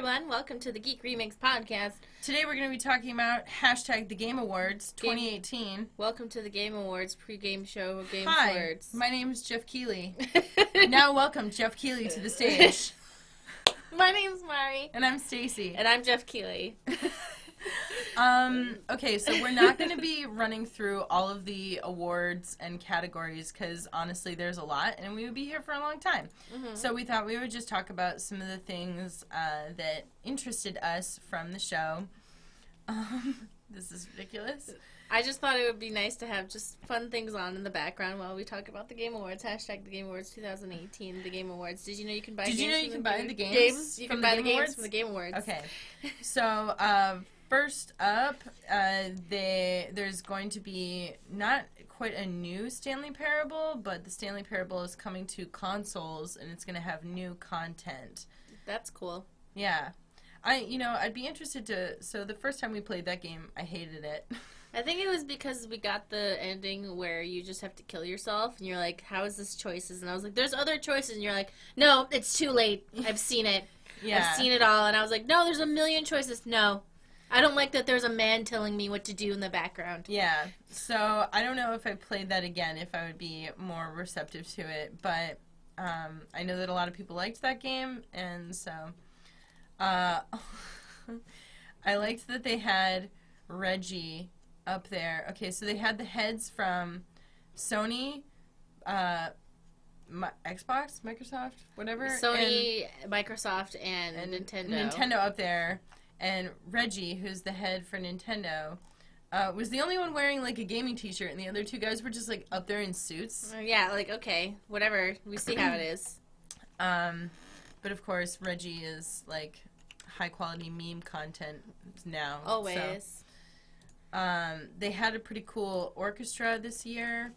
everyone. Welcome to the Geek Remix podcast. Today we're going to be talking about # the Game Awards 2018. Welcome to the Game Awards pre-game show of Game Awards. Hi, my name's Jeff Keeley. Now welcome Jeff Keeley to the stage. My name's Mari. And I'm Stacy. And I'm Jeff Keeley. Okay, so we're not going to be running through all of the awards and categories because honestly there's a lot and we would be here for a long time. Mm-hmm. So we thought we would just talk about some of the things that interested us from the show. This is ridiculous. I just thought it would be nice to have just fun things on in the background while we talk about the Game Awards. # the Game Awards 2018, the Game Awards. Did you know you can buy games? Did you know you can buy the games? You can buy the games from the Game Awards. Okay. So, first up, there's going to be not quite a new Stanley Parable, but the Stanley Parable is coming to consoles, and it's going to have new content. That's cool. Yeah. I'd be interested to... So, the first time we played that game, I hated it. I think it was because we got the ending where you just have to kill yourself, and you're like, how is this choices? And I was like, there's other choices, and you're like, no, it's too late. I've seen it. Yeah. I've seen it all. And I was like, no, there's a million choices. No. I don't like that there's a man telling me what to do in the background. Yeah. So, I don't know if I played that again, if I would be more receptive to it. But I know that a lot of people liked that game, and so... I liked that they had Reggie up there. Okay, so they had the heads from Sony, Xbox, Microsoft, whatever. Sony, Microsoft, and Nintendo. Nintendo up there. And Reggie, who's the head for Nintendo, was the only one wearing, like, a gaming t-shirt, and the other two guys were just, like, up there in suits. Yeah, like, okay, whatever. We see how it is. But, of course, Reggie is, like, high-quality meme content now. Always. So, they had a pretty cool orchestra this year.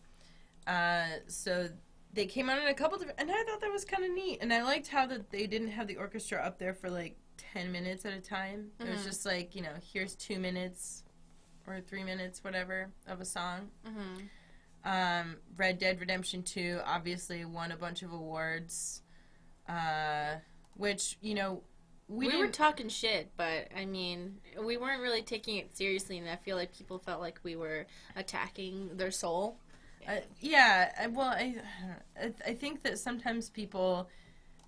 So they came out in a couple different... And I thought that was kind of neat. And I liked how that they didn't have the orchestra up there for, like, 10 minutes at a time. Mm-hmm. It was just like, here's 2 minutes or 3 minutes, whatever, of a song. Mm-hmm. Red Dead Redemption 2 obviously won a bunch of awards. Which, we were talking shit, but, I mean, we weren't really taking it seriously, and I feel like people felt like we were attacking their soul. I think that sometimes people,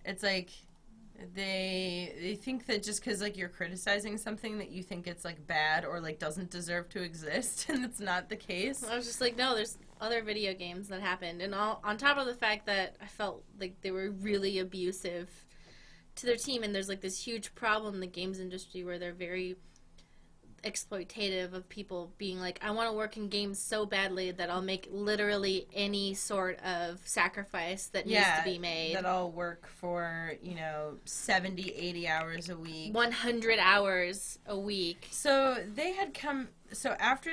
it's like, they think that just because, like, you're criticizing something that you think it's, like, bad or, like, doesn't deserve to exist, and it's not the case. I was just like, no, there's other video games that happened, and on top of the fact that I felt like they were really abusive to their team, and there's like this huge problem in the games industry where they're very exploitative of people being like, I want to work in games so badly that I'll make literally any sort of sacrifice that needs to be made. That I'll work for, 70, 80 hours a week. 100 hours a week. So they had so after,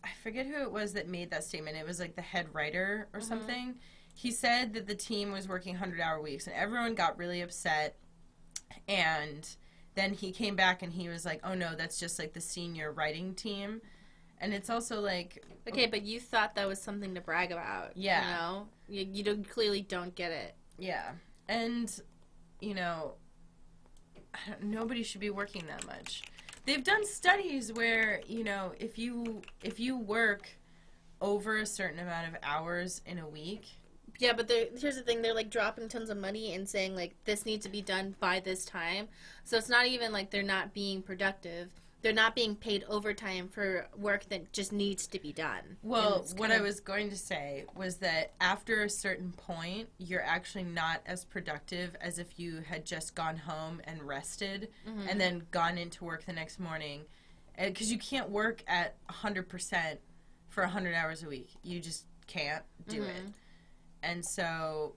I forget who it was that made that statement, it was like the head writer or something. He said that the team was working 100-hour weeks, and everyone got really upset. And then he came back and he was like, oh no, that's just like the senior writing team. And it's also like... Okay, but you thought that was something to brag about. Yeah. You clearly don't get it. Yeah. And, nobody should be working that much. They've done studies where, if you work over a certain amount of hours in a week... Yeah, but here's the thing. They're, like, dropping tons of money and saying, like, this needs to be done by this time. So it's not even like they're not being productive. They're not being paid overtime for work that just needs to be done. Well, what I was going to say was that after a certain point, you're actually not as productive as if you had just gone home and rested and then gone into work the next morning. Because you can't work at 100% for 100 hours a week. You just can't do it. And so,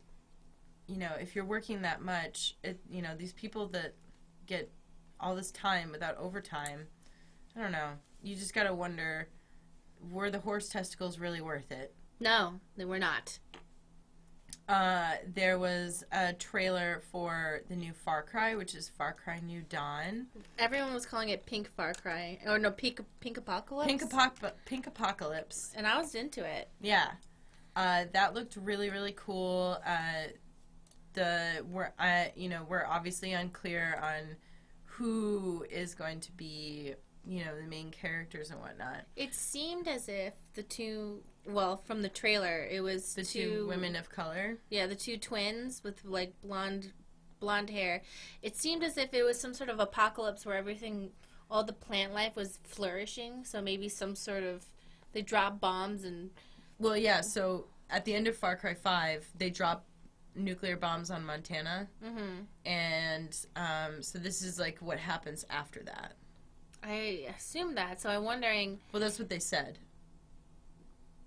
if you're working that much, these people that get all this time without overtime, I don't know. You just got to wonder, were the horse testicles really worth it? No, they were not. There was a trailer for the new Far Cry, which is Far Cry New Dawn. Everyone was calling it Pink Far Cry. Or no, Pink Apocalypse? Pink Apocalypse. And I was into it. Yeah. That looked really, really cool. We're obviously unclear on who is going to be, you know, the main characters and whatnot. It seemed as if the two, well, from the trailer, it was the two women of color. Yeah, the two twins with like blonde hair. It seemed as if it was some sort of apocalypse where all the plant life was flourishing. So maybe some sort of, they dropped bombs and. Well, yeah. So at the end of Far Cry 5, they drop nuclear bombs on Montana, and so this is like what happens after that. I assume that, so I'm wondering. Well, that's what they said.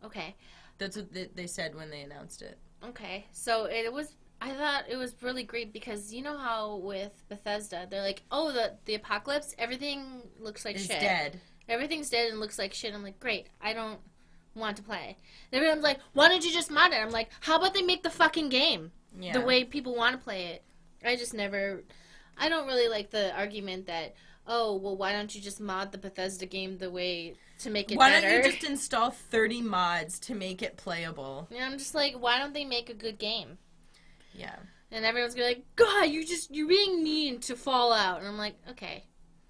Okay. That's what they said when they announced it. Okay, so I thought it was really great because you know how with Bethesda, they're like, oh, the apocalypse, everything looks like shit. It's dead. Everything's dead and looks like shit. I'm like, great, I don't want to play. And everyone's like, why don't you just mod it? I'm like, how about they make the fucking game the way people want to play it? I don't really like the argument that, oh, well, why don't you just mod the Bethesda game the way to make it better? Why don't you just install 30 mods to make it playable? And I'm just like, why don't they make a good game? Yeah. And everyone's gonna be like, God, you're being mean to Fallout. And I'm like, okay.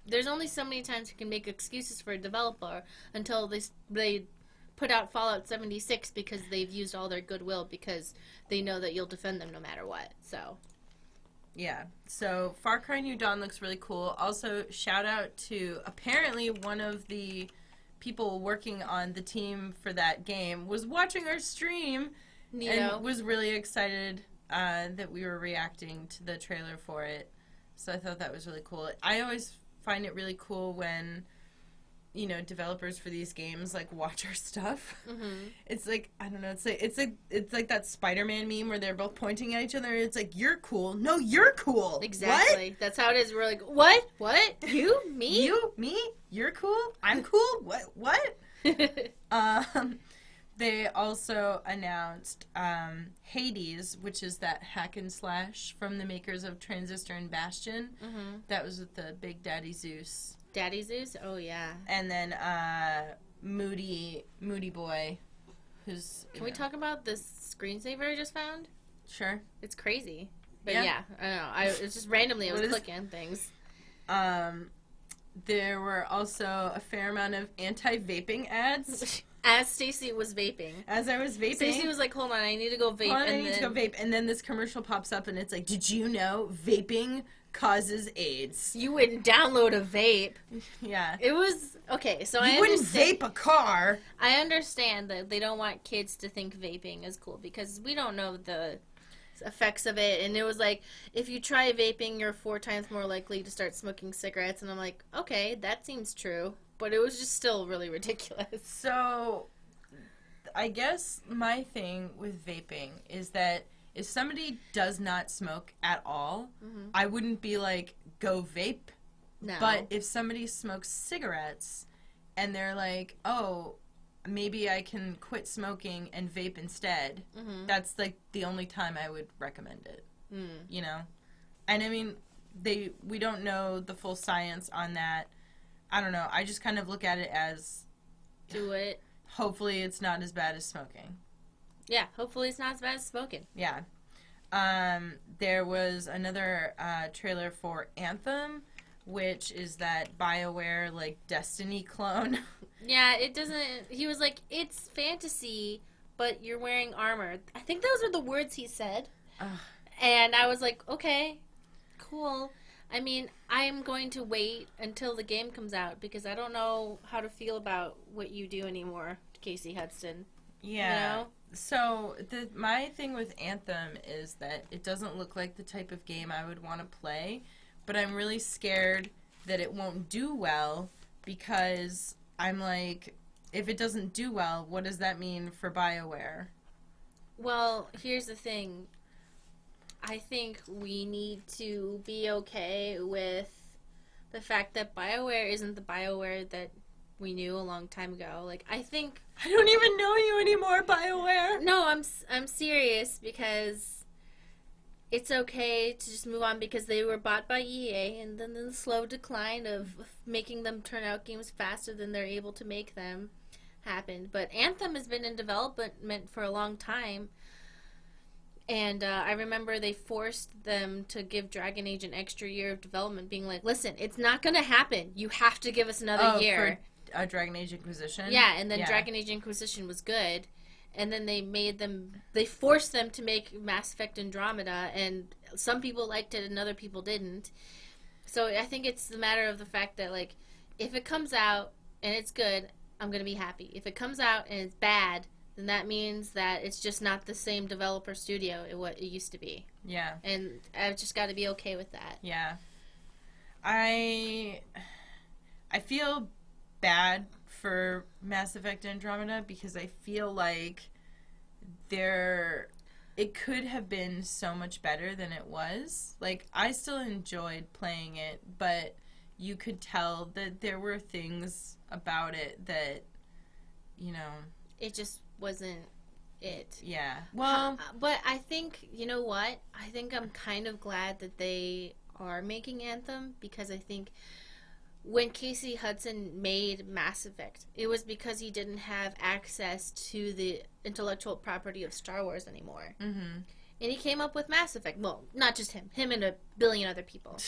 There's only so many times you can make excuses for a developer until they put out Fallout 76 because they've used all their goodwill because they know that you'll defend them no matter what. So. Yeah. So Far Cry New Dawn looks really cool. Also, shout out to apparently one of the people working on the team for that game was watching our stream and was really excited that we were reacting to the trailer for it. So I thought that was really cool. I always find it really cool when, you know, developers for these games like watch our stuff. It's like, I don't know, it's like that Spider-Man meme where they're both pointing at each other and it's like, you're cool. No, you're cool. Exactly. What? That's how it is. We're like, what? You? Me? You? Me? You're cool? I'm cool? What? They also announced Hades, which is that hack and slash from the makers of Transistor and Bastion. That was with the Big Daddy Zeus. Daddy Zeus? Oh, yeah. And then Moody Boy, who's... Can we talk about this screensaver I just found? Sure. It's crazy. But yeah I don't know. It's just randomly I was clicking things. There were also a fair amount of anti-vaping ads. As Stacey was vaping. As I was vaping. Stacey was like, hold on, I need to go vape. I need to go vape. And then this commercial pops up and it's like, did you know vaping causes AIDS? You wouldn't download a vape. Yeah. It was, okay, so you wouldn't vape a car. I understand that they don't want kids to think vaping is cool because we don't know the effects of it. And it was like, if you try vaping, you're 4 times more likely to start smoking cigarettes. And I'm like, okay, that seems true. But it was just still really ridiculous. So, I guess my thing with vaping is that if somebody does not smoke at all, I wouldn't be like, go vape. No. But if somebody smokes cigarettes and they're like, oh, maybe I can quit smoking and vape instead, that's like the only time I would recommend it. You know? And I mean, we don't know the full science on that. I don't know. I just kind of look at it as... Do it. Hopefully it's not as bad as smoking. Yeah, hopefully it's not as bad as smoking. Yeah. There was another trailer for Anthem, which is that BioWare, like, Destiny clone. Yeah, it doesn't... He was like, it's fantasy, but you're wearing armor. I think those are the words he said. And I was like, okay, cool. I mean, I'm going to wait until the game comes out because I don't know how to feel about what you do anymore, Casey Hudson. Yeah. You know? So, my thing with Anthem is that it doesn't look like the type of game I would want to play, but I'm really scared that it won't do well because I'm like, if it doesn't do well, what does that mean for BioWare? Well, here's the thing. I think we need to be okay with the fact that BioWare isn't the BioWare that we knew a long time ago. Like, I think... I don't even know you anymore, BioWare! No, I'm serious because it's okay to just move on because they were bought by EA and then the slow decline of making them turn out games faster than they're able to make them happened. But Anthem has been in development for a long time. And I remember they forced them to give Dragon Age an extra year of development, being like, listen, it's not going to happen. You have to give us another year. For Dragon Age Inquisition? Yeah, and then Dragon Age Inquisition was good. And then they forced them to make Mass Effect Andromeda, and some people liked it and other people didn't. So I think it's the matter of the fact that, like, if it comes out and it's good, I'm going to be happy. If it comes out and it's bad, then that means that it's just not the same developer studio it used to be. Yeah. And I've just got to be okay with that. Yeah. I feel bad for Mass Effect Andromeda because I feel like it could have been so much better than it was. Like, I still enjoyed playing it, but you could tell that there were things about it that, you know... It just wasn't it. Yeah. Well... but I think, you know what? I think I'm kind of glad that they are making Anthem, because I think when Casey Hudson made Mass Effect, it was because he didn't have access to the intellectual property of Star Wars anymore. Mm-hmm. And he came up with Mass Effect. Well, not just him and a billion other people.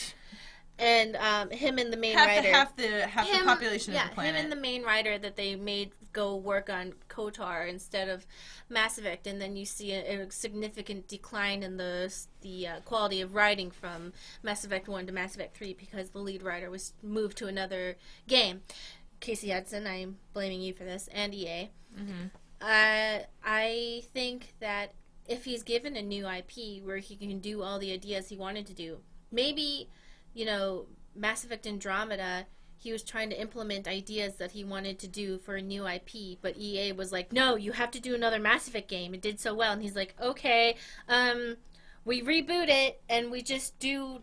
And him and the main writer. Half the population of the planet. Him and the main writer that they made go work on KOTOR instead of Mass Effect, and then you see a significant decline in the quality of writing from Mass Effect 1 to Mass Effect 3 because the lead writer was moved to another game. Casey Hudson, I'm blaming you for this, and EA. Mm-hmm. I think that if he's given a new IP where he can do all the ideas he wanted to do, maybe, you know, Mass Effect Andromeda, he was trying to implement ideas that he wanted to do for a new IP, but EA was like, no, you have to do another Mass Effect game. It did so well. And he's like, okay, we reboot it, and we just do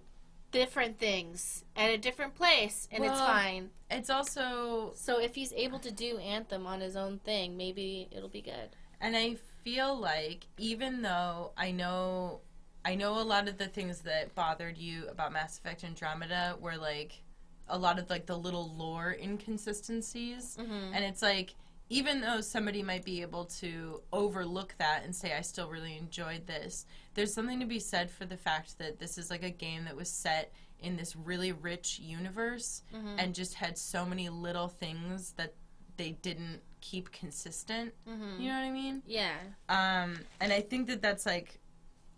different things at a different place, and it's fine. It's also... So if he's able to do Anthem on his own thing, maybe it'll be good. And I feel like, even though I know a lot of the things that bothered you about Mass Effect Andromeda were, like, a lot of, like, the little lore inconsistencies. Mm-hmm. And it's like, even though somebody might be able to overlook that and say, I still really enjoyed this, there's something to be said for the fact that this is, like, a game that was set in this really rich universe, mm-hmm. and just had so many little things that they didn't keep consistent. Mm-hmm. You know what I mean? Yeah. And I think that that's, like...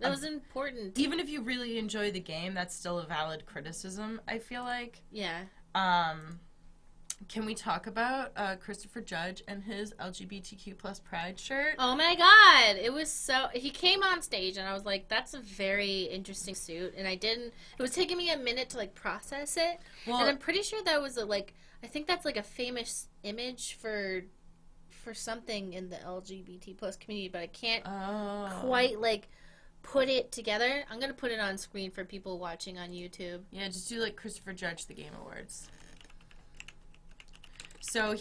That was important. Even if you really enjoy the game, that's still a valid criticism, I feel like. Yeah. Can we talk about Christopher Judge and his LGBTQ plus pride shirt? Oh my god! It was so... He came on stage and I was like, that's a very interesting suit. And I didn't... It was taking me a minute to, like, process it. Well, and I'm pretty sure that was, I think that's, like, a famous image for something in the LGBT plus community, but I can't quite, like... put it together. I'm going to put it on screen for people watching on YouTube. Yeah, just do, like, Christopher Judge the Game Awards. So,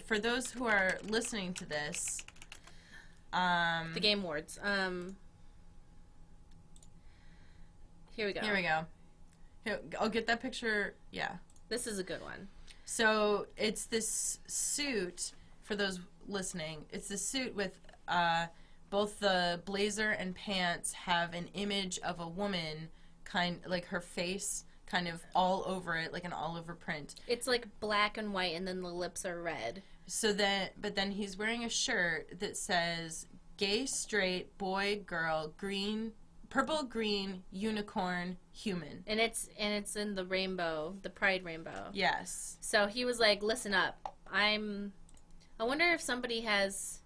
for those who are listening to this... the Game Awards. Here we go. Here we go. Here, I'll get that picture. Yeah. This is a good one. So, it's this suit, for those listening, it's this suit with... both the blazer and pants have an image of a woman, like her face, kind of all over it, like an all-over print. It's like black and white, and then the lips are red. But then he's wearing a shirt that says gay, straight, boy, girl, green, purple, green, unicorn, human. And it's in the rainbow, the pride rainbow. Yes. So he was like, listen up. I wonder if somebody has...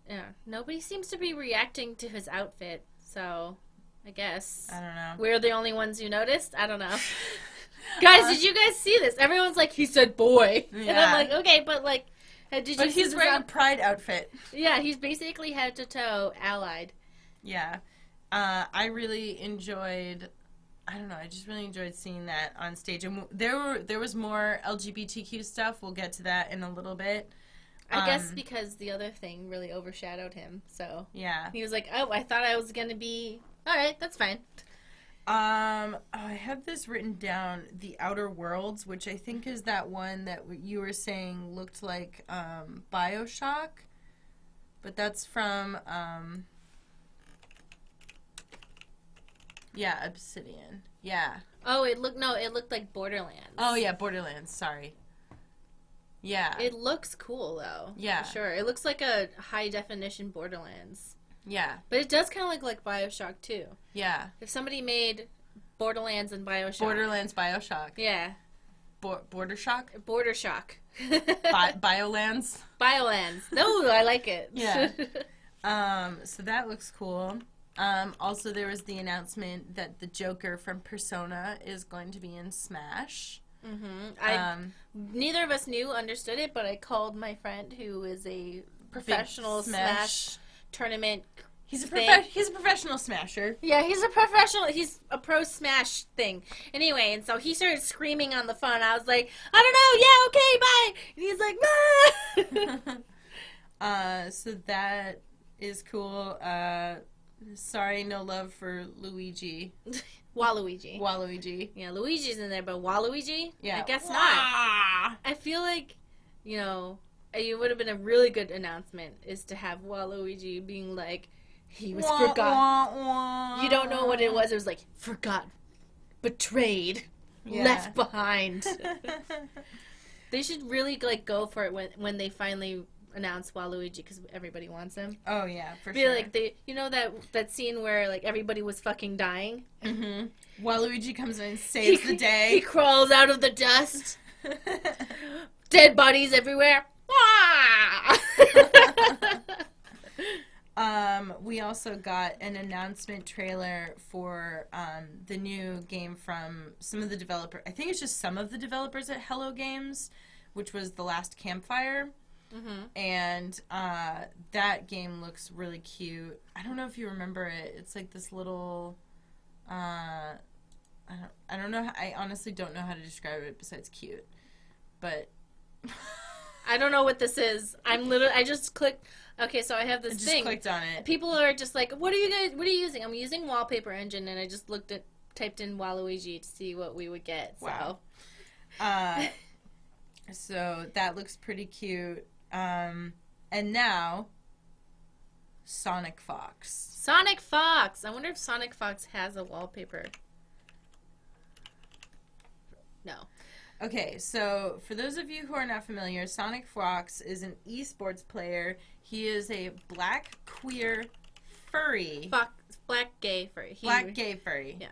Yeah, nobody seems to be reacting to his outfit, so I guess I don't know. We're the only ones who noticed. I don't know. Guys, did you guys see this? Everyone's like, he said boy. Yeah. And I'm like, okay, but like, did you see But he's wearing a pride outfit. Yeah, he's basically head to toe allied. Yeah. I really enjoyed... I don't know, I just really enjoyed seeing that on stage. And there was more LGBTQ stuff. We'll get to that in a little bit. I guess because the other thing really overshadowed him, so... Yeah. He was like, oh, I thought I was going to be... Alright, that's fine. I have this written down, The Outer Worlds, which I think is that one that you were saying looked like BioShock. But that's from Yeah, Obsidian. Yeah. Oh, it looked like Borderlands. Oh, yeah, Borderlands. Sorry. Yeah. It looks cool, though. Yeah. For sure. It looks like a high-definition Borderlands. Yeah. But it does kind of look like Bioshock, too. Yeah. If somebody made Borderlands and Bioshock. Borderlands, Bioshock. Yeah. Border Shock? Border Shock. Biolands? Biolands. No, I like it. Yeah. So that looks cool. Also, there was the announcement that the Joker from Persona is going to be in Smash. Mm-hmm. Neither of us understood it, but I called my friend who is a professional Smash tournament. He's a professional smasher. Yeah, he's a professional. He's a pro Smash thing. Anyway, and so he started screaming on the phone. I was like, I don't know. Yeah, okay, bye. And he's like, nah. So that is cool. Sorry, no love for Luigi. Waluigi. Waluigi. Yeah, Luigi's in there, but Waluigi? Yeah. I guess not. I feel like, it would have been a really good announcement is to have Waluigi being like, he was forgotten. You don't know what it was. It was like, forgotten, betrayed, left behind. They should really go for it when they finally announce Waluigi because everybody wants him. Oh yeah, for Be sure. like that scene where everybody was fucking dying. Mm-hmm. Waluigi comes in and saves the day. He crawls out of the dust. Dead bodies everywhere. We also got an announcement trailer for the new game from some of the developers. I think it's just some of the developers at Hello Games, which was The Last Campfire. Mm-hmm. And that game looks really cute. I don't know if you remember it. It's like this little... I don't know. I honestly don't know how to describe it besides cute. But... I don't know what this is. I just clicked... Okay, so I have this thing. I just clicked on it. People are just like, what are you using? I'm using Wallpaper Engine, and I just typed in Waluigi to see what we would get. So. Wow. So that looks pretty cute. And now, Sonic Fox. Sonic Fox! I wonder if Sonic Fox has a wallpaper. No. Okay, so for those of you who are not familiar, Sonic Fox is an esports player. He is a black queer furry. Black gay furry. Black gay furry. Yeah.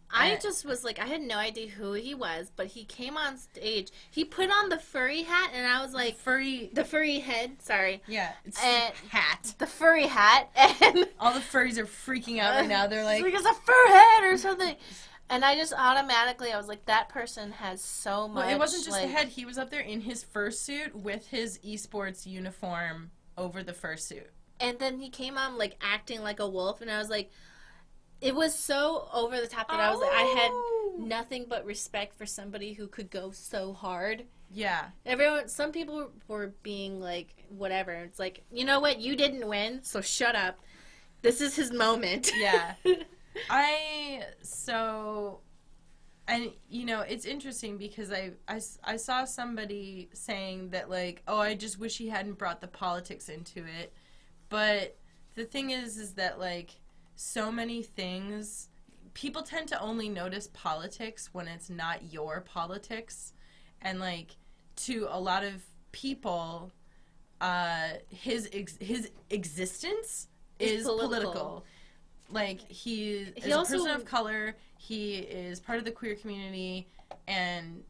I just was like, I had no idea who he was, but he came on stage. He put on the furry hat, and I was like, the furry head. Sorry. Yeah, it's hat. The furry hat, and all the furries are freaking out right now. They're like, it's a fur hat or something. And I just automatically, I was like, that person has so much. Well, it wasn't just the head. He was up there in his fursuit with his esports uniform over the fursuit. And then he came on, acting like a wolf, and I was like, it was so over the top that I was like, I had nothing but respect for somebody who could go so hard. Yeah. Some people were being like, whatever. It's like, you know what? You didn't win, so shut up. This is his moment. Yeah. It's interesting because I saw somebody saying that, I just wish he hadn't brought the politics into it. But the thing is that, so many things, people tend to only notice politics when it's not your politics. And, to a lot of people, his existence is political. He's a person of color, he is part of the queer community, and,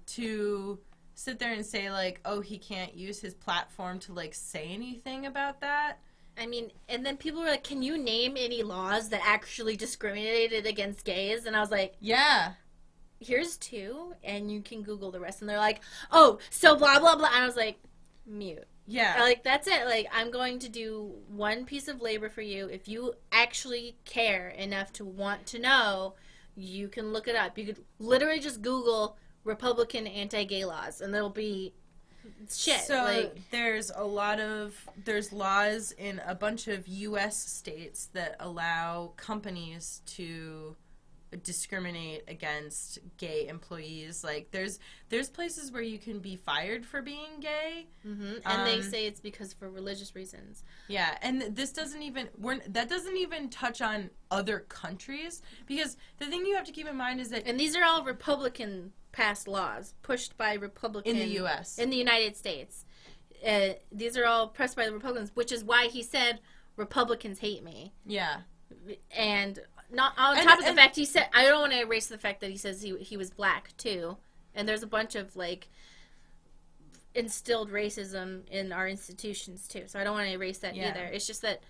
to sit there and say, he can't use his platform to, say anything about that. I mean, and then people were like, can you name any laws that actually discriminated against gays? And I was like, yeah. Here's 2, and you can Google the rest. And they're like, oh, so blah, blah, blah. And I was like, mute. Yeah. That's it. I'm going to do one piece of labor for you. If you actually care enough to want to know, you can look it up. You could literally just Google Republican anti-gay laws, and there'll be shit. So there's laws in a bunch of U.S. states that allow companies to discriminate against gay employees. Like, there's places where you can be fired for being gay. Mm-hmm. And they say it's because for religious reasons. Yeah, and this doesn't even touch on other countries, because the thing you have to keep in mind is that... And these are all Republican passed laws, pushed by Republicans... In the U.S. In the United States. These are all pressed by the Republicans, which is why he said, Republicans hate me. Yeah. And not on top of the fact he said... I don't want to erase the fact that he says he was black, too. And there's a bunch of, like, instilled racism in our institutions, too. So I don't want to erase that either. It's just that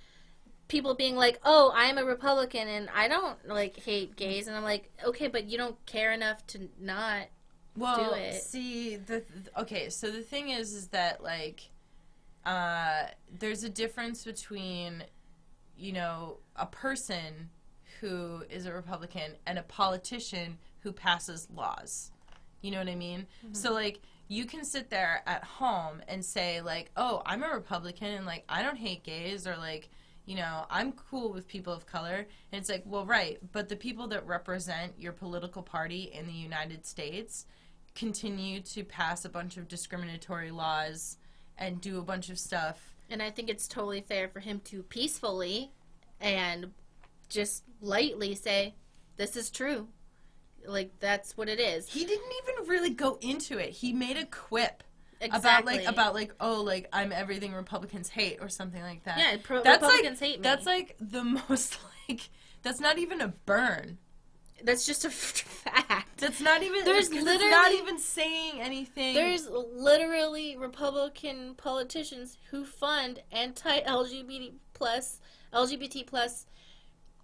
people being like, oh, I'm a Republican and I don't, like, hate gays. And I'm like, okay, but you don't care enough to not do it. See, okay, so the thing is that, like, there's a difference between, you know, a person who is a Republican and a politician who passes laws. You know what I mean? Mm-hmm. So, like, you can sit there at home and say, like, oh, I'm a Republican and, like, I don't hate gays, or, like, you know, I'm cool with people of color. And it's like, well, right, but the people that represent your political party in the United States continue to pass a bunch of discriminatory laws and do a bunch of stuff. And I think it's totally fair for him to peacefully and just lightly say, this is true. Like, that's what it is. He didn't even really go into it. He made a quip. Exactly. About oh, like, I'm everything Republicans hate, or something like that. Yeah, Republicans hate me. That's, like, the most, like, that's not even a burn. That's just a fact. That's not even, it's not even saying anything. There's literally Republican politicians who fund anti-LGBT plus,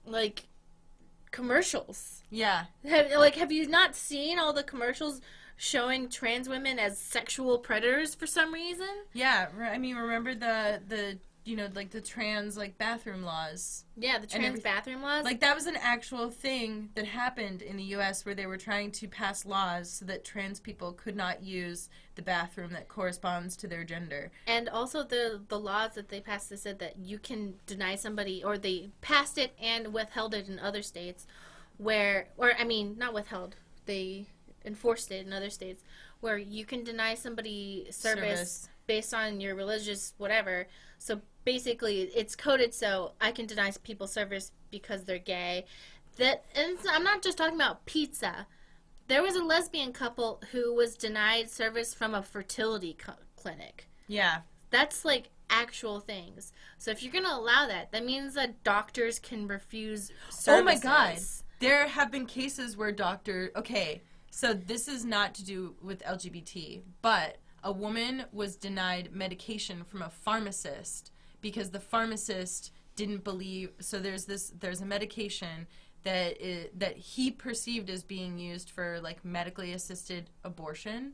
like, commercials. Yeah. Have you not seen all the commercials showing trans women as sexual predators for some reason? Yeah, I mean, remember the you know, like, the trans, like, bathroom laws. Yeah, the trans bathroom laws. Like, that was an actual thing that happened in the U.S. where they were trying to pass laws so that trans people could not use the bathroom that corresponds to their gender. And also the laws that they passed, they said that you can deny somebody, or they passed it and withheld it in other states not withheld, they enforced it in other states, where you can deny somebody service based on your religious whatever. So basically, it's coded so I can deny people service because they're gay. And I'm not just talking about pizza. There was a lesbian couple who was denied service from a fertility clinic. Yeah. That's, like, actual things. So if you're going to allow that, that means that doctors can refuse services. Oh, my God. There have been cases where okay, so this is not to do with LGBT, but a woman was denied medication from a pharmacist because the pharmacist didn't believe. So there's a medication that he perceived as being used for, like, medically assisted abortion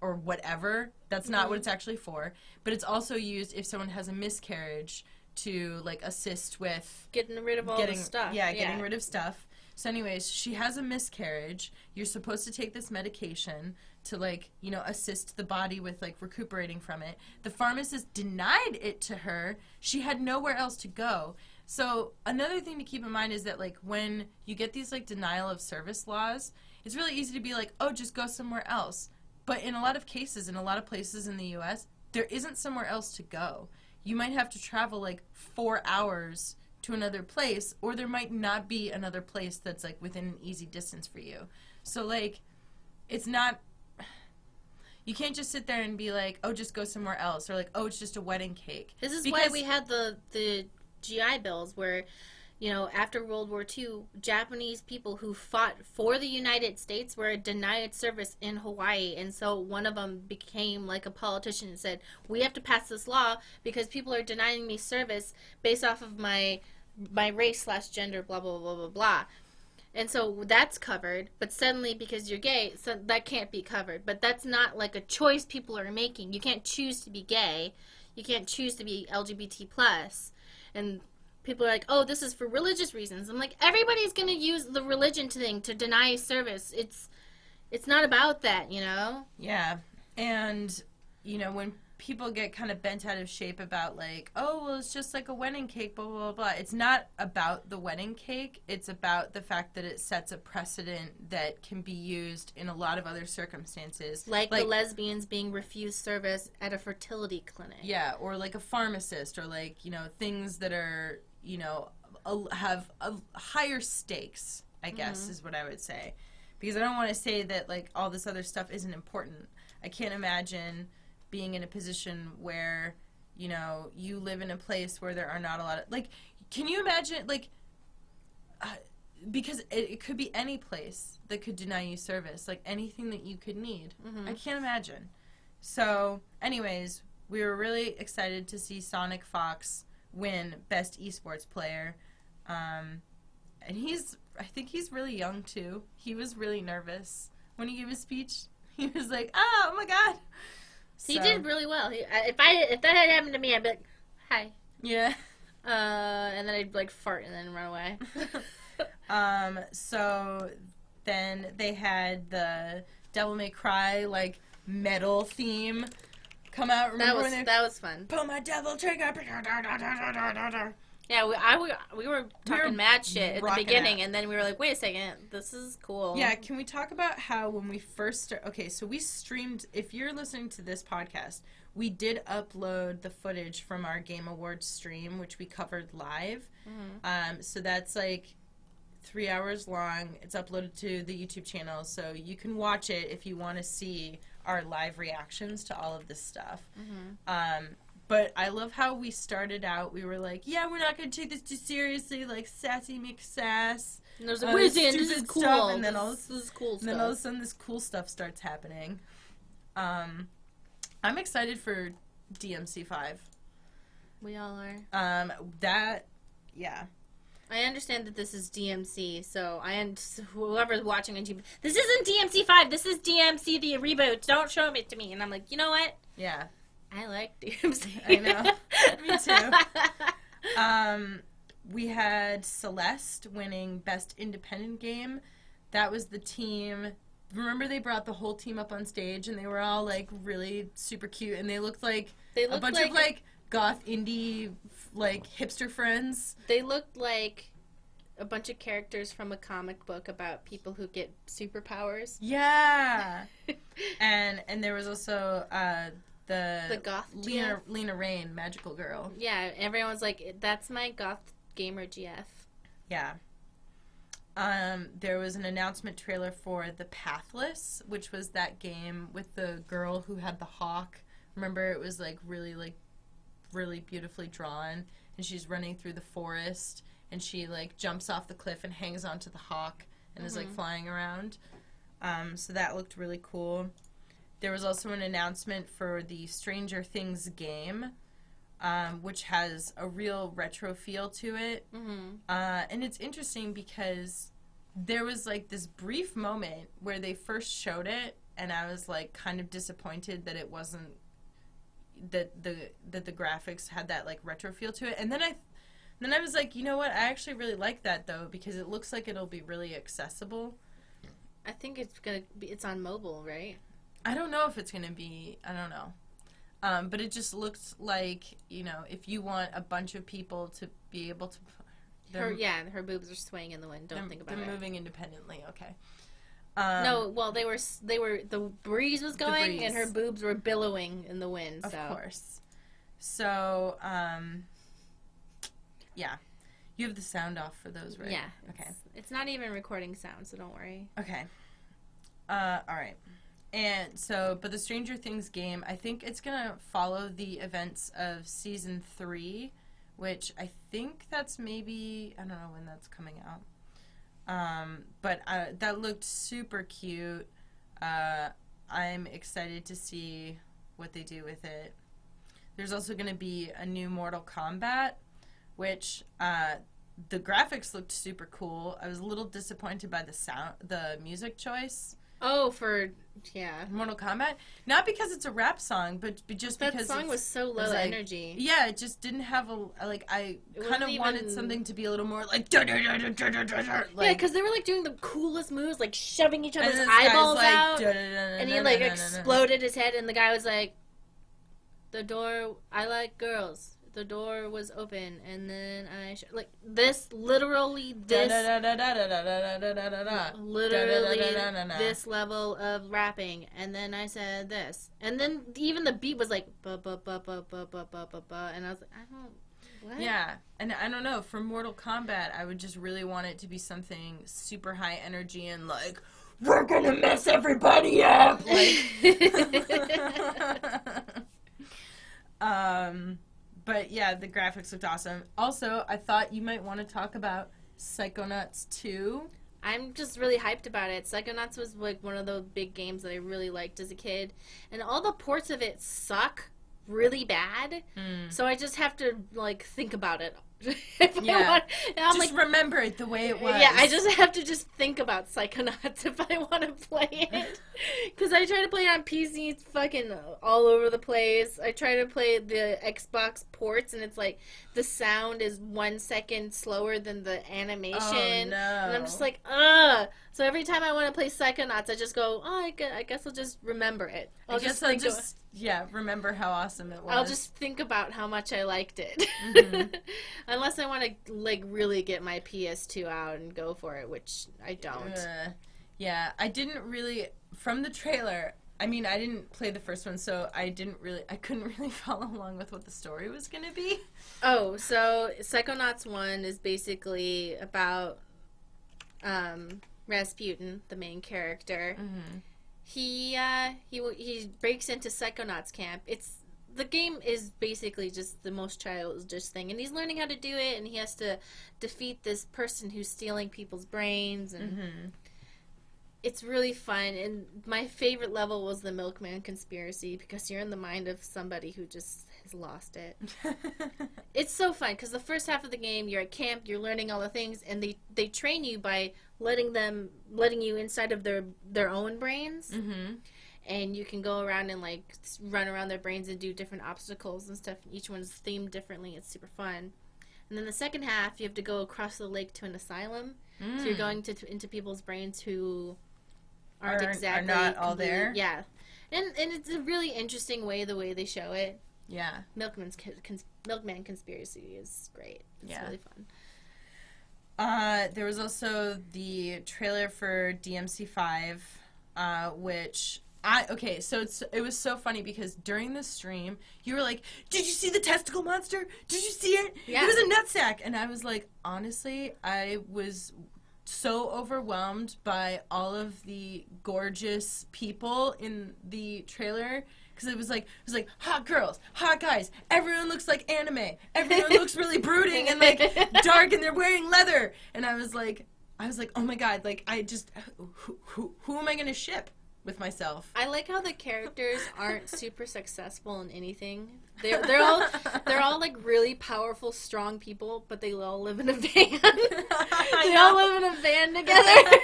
or whatever. That's not what it's actually for. But it's also used if someone has a miscarriage to, like, assist with getting rid of all the stuff. Yeah, getting rid of stuff. So anyways, she has a miscarriage. You're supposed to take this medication to, like, you know, assist the body with, like, recuperating from it. The pharmacist denied it to her. She had nowhere else to go. So another thing to keep in mind is that, like, when you get these, like, denial of service laws, it's really easy to be like, oh, just go somewhere else. But in a lot of cases, in a lot of places in the U.S., there isn't somewhere else to go. You might have to travel, like, 4 hours to another place, or there might not be another place that's, like, within an easy distance for you. So, like, it's not... You can't just sit there and be like, oh, just go somewhere else, or, like, oh, it's just a wedding cake. This is why we had the GI Bills, where, you know, after World War II, Japanese people who fought for the United States were denied service in Hawaii, and so one of them became, like, a politician and said, we have to pass this law because people are denying me service based off of my race/gender, blah, blah, blah, blah, blah. And so that's covered, but suddenly because you're gay, so that can't be covered. But that's not, like, a choice people are making. You can't choose to be gay. You can't choose to be LGBT+. And people are like, oh, this is for religious reasons. I'm like, everybody's going to use the religion thing to deny service. It's not about that, you know? Yeah. And, you know, when people get kind of bent out of shape about, like, oh, well, it's just like a wedding cake, blah, blah, blah, blah. It's not about the wedding cake. It's about the fact that it sets a precedent that can be used in a lot of other circumstances. Like the lesbians being refused service at a fertility clinic. Yeah, or like a pharmacist, or like, you know, things that are, you know, have a higher stakes, I guess, is what I would say. Because I don't want to say that, like, all this other stuff isn't important. I can't imagine being in a position where, you know, you live in a place where there are not a lot of, like, can you imagine, like, because it could be any place that could deny you service, like, anything that you could need. I can't imagine. So, anyways, we were really excited to see Sonic Fox win Best Esports Player. And I think he's really young, too. He was really nervous when he gave his speech. He was like, oh my God. He did really well. If that had happened to me, I'd be like, hi. Yeah. And then I'd, like, fart and then run away. So then they had the Devil May Cry, like, metal theme come out. Remember that was fun. Pull my devil trigger. Yeah, we were talking mad shit at the beginning, and then we were like, wait a second, this is cool. Yeah, can we talk about how when we first okay, so we streamed, if you're listening to this podcast, we did upload the footage from our Game Awards stream, which we covered live. So that's like 3 hours long. It's uploaded to the YouTube channel, so you can watch it if you want to see our live reactions to all of this stuff. But I love how we started out. We were like, yeah, we're not going to take this too seriously, like Sassy McSass. And there's like, this is cool. Stuff, and then this is cool stuff. Then all of a sudden this cool stuff starts happening. I'm excited for DMC5. We all are. Yeah. I understand that this is DMC, so whoever's watching on YouTube, this isn't DMC5, this is DMC the reboot. Don't show it to me. And I'm like, you know what? Yeah. I like DMC. I know. Me too. We had Celeste winning Best Independent Game. That was the team. Remember they brought the whole team up on stage and they were all like really super cute and they looked like a bunch of like goth indie like hipster friends. They looked like a bunch of characters from a comic book about people who get superpowers. Yeah. and there was also the goth Lena Raine, Magical Girl. Yeah, everyone's like, that's my goth gamer GF. Yeah. There was an announcement trailer for The Pathless, which was that game with the girl who had the hawk. Remember, it was really beautifully drawn, and she's running through the forest, and she like jumps off the cliff and hangs onto the hawk and is like flying around. So that looked really cool. There was also an announcement for the Stranger Things game, which has a real retro feel to it. And it's interesting because there was like this brief moment where they first showed it, and I was like kind of disappointed that it wasn't that the graphics had that like retro feel to it. And then I was like, you know what? I actually really like that though because it looks like it'll be really accessible. I think it's on mobile, right? I don't know if it's going to be, I don't know. But it just looks like, you know, if you want a bunch of people to be able to... Her boobs are swaying in the wind. Don't think about it. They're moving independently, okay. No, well, they were, the breeze was going and her boobs were billowing in the wind, so. Of course. So, yeah. You have the sound off for those, right? Yeah. Okay. It's not even recording sound, so don't worry. Okay. All right. And so, but the Stranger Things game, I think it's going to follow the events of Season 3, which I think that's maybe, I don't know when that's coming out. But that looked super cute. I'm excited to see what they do with it. There's also going to be a new Mortal Kombat, which the graphics looked super cool. I was a little disappointed by the music choice. Oh, yeah. Mortal Kombat. Not because it's a rap song, but just because that song was so low energy. Yeah, it just didn't have I kind of wanted something to be a little more like... Yeah, because they were like doing the coolest moves, like shoving each other's eyeballs out. And he like exploded his head, and the guy was like... I like girls. The door was open, and then like this, literally this level of rapping, and then I said this, and then even the beat was like ba ba ba ba ba ba ba ba ba, and I was like, I don't. What? Yeah, and I don't know, for Mortal Kombat, I would just really want it to be something super high energy and like, we're gonna mess everybody up! Like, but yeah, the graphics looked awesome. Also, I thought you might want to talk about Psychonauts 2. I'm just really hyped about it. Psychonauts was like one of those big games that I really liked as a kid, and all the ports of it suck really bad, so I just have to like think about it. Remember it the way it was. Yeah, I just have to just think about Psychonauts if I want to play it, because I try to play it on PC, it's fucking all over the place. I try to play the Xbox ports, and it's like the sound is 1 second slower than the animation. Oh, no. And I'm just like, ugh. So every time I want to play Psychonauts, I just go, I guess I'll just remember it. I'll just remember how awesome it was. I'll just think about how much I liked it. Unless I want to, like, really get my PS2 out and go for it, which I don't. Yeah, I didn't really, from the trailer, I mean, I didn't play the first one, so I couldn't really follow along with what the story was going to be. Oh, so Psychonauts 1 is basically about Rasputin, the main character. He breaks into Psychonauts camp. The game is basically just the most childish thing, and he's learning how to do it, and he has to defeat this person who's stealing people's brains, and it's really fun. And my favorite level was the Milkman conspiracy, because you're in the mind of somebody who just has lost it. It's so fun, because the first half of the game, you're at camp, you're learning all the things, and they train you by letting you inside of their own brains. And you can go around and, like, run around their brains and do different obstacles and stuff. Each one's themed differently. It's super fun. And then the second half, you have to go across the lake to an asylum. So you're going into people's brains who are not all there. Yeah. And it's a really interesting the way they show it. Yeah. Milkman conspiracy is great. It's really fun. There was also the trailer for DMC5, which... it was so funny because during the stream, you were like, did you see the testicle monster? Did you see it? Yeah. It was a nutsack. And I was like, honestly, I was so overwhelmed by all of the gorgeous people in the trailer. Because it was like, hot girls, hot guys, everyone looks like anime. Everyone looks really brooding and, like, dark, and they're wearing leather. And I was like, oh my god, like, who am I going to ship with myself? I like how the characters aren't super successful in anything. They're all like really powerful, strong people, but they all live in a van. They all live in a van together.